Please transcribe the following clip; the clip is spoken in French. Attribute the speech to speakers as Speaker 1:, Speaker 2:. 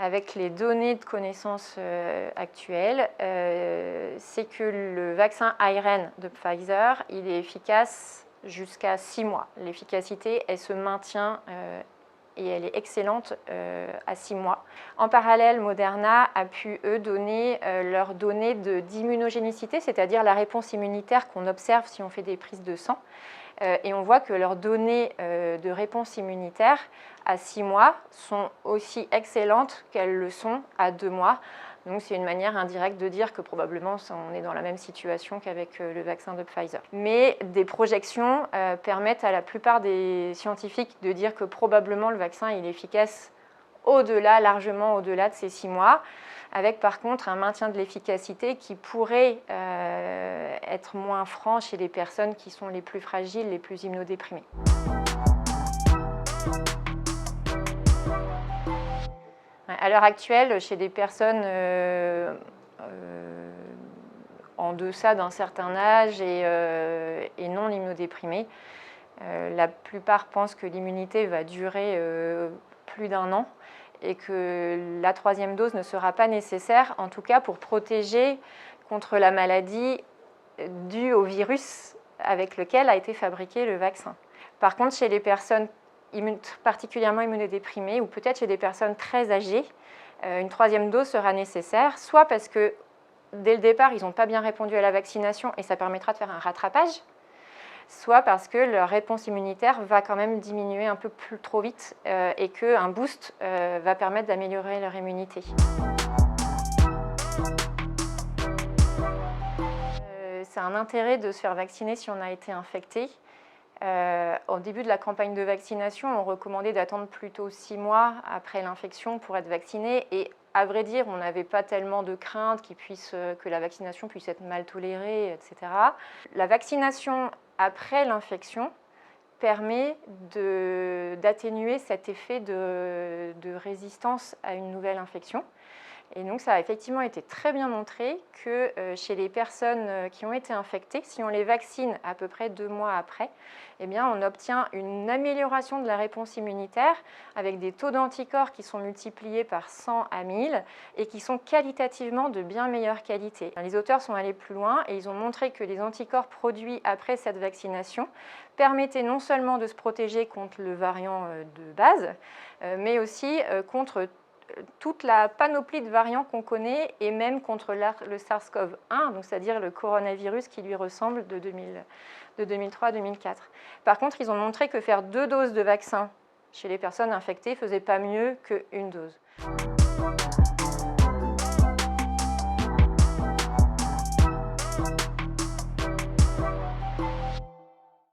Speaker 1: avec les données de connaissance actuelles, c'est que le vaccin ARN de Pfizer, il est efficace jusqu'à 6 mois. L'efficacité, elle se maintient et elle est excellente à 6 mois. En parallèle, Moderna a pu, eux, donner leurs données d'immunogénicité, c'est-à-dire la réponse immunitaire qu'on observe si on fait des prises de sang. Et on voit que leurs données de réponse immunitaire à 6 mois sont aussi excellentes qu'elles le sont à 2 mois. Donc c'est une manière indirecte de dire que probablement on est dans la même situation qu'avec le vaccin de Pfizer. Mais des projections permettent à la plupart des scientifiques de dire que probablement le vaccin il est efficace au-delà, largement au-delà de ces 6 mois, avec par contre un maintien de l'efficacité qui pourrait être moins franc chez les personnes qui sont les plus fragiles, les plus immunodéprimées. À l'heure actuelle, chez des personnes en deçà d'un certain âge et non immunodéprimées, la plupart pensent que l'immunité va durer plus d'1 an et que la 3e dose ne sera pas nécessaire, en tout cas pour protéger contre la maladie due au virus avec lequel a été fabriqué le vaccin. Par contre, chez les personnes particulièrement immunodéprimées ou peut-être chez des personnes très âgées, une 3e dose sera nécessaire, soit parce que dès le départ, ils n'ont pas bien répondu à la vaccination et ça permettra de faire un rattrapage, soit parce que leur réponse immunitaire va quand même diminuer un peu plus trop vite et qu'un boost va permettre d'améliorer leur immunité. C'est un intérêt de se faire vacciner si on a été infecté. Au début de la campagne de vaccination, on recommandait d'attendre plutôt 6 mois après l'infection pour être vacciné et à vrai dire, on n'avait pas tellement de crainte que la vaccination puisse être mal tolérée, etc. La vaccination après l'infection permet d'atténuer cet effet de résistance à une nouvelle infection. Et donc ça a effectivement été très bien montré que chez les personnes qui ont été infectées, si on les vaccine à peu près 2 mois après, eh bien on obtient une amélioration de la réponse immunitaire avec des taux d'anticorps qui sont multipliés par 100 à 1000 et qui sont qualitativement de bien meilleure qualité. Les auteurs sont allés plus loin et ils ont montré que les anticorps produits après cette vaccination permettaient non seulement de se protéger contre le variant de base, mais aussi contre toute la panoplie de variants qu'on connaît et même contre le SARS-CoV-1, c'est-à-dire le coronavirus qui lui ressemble de 2003 à 2004. Par contre, ils ont montré que faire 2 doses de vaccin chez les personnes infectées ne faisait pas mieux qu'une dose.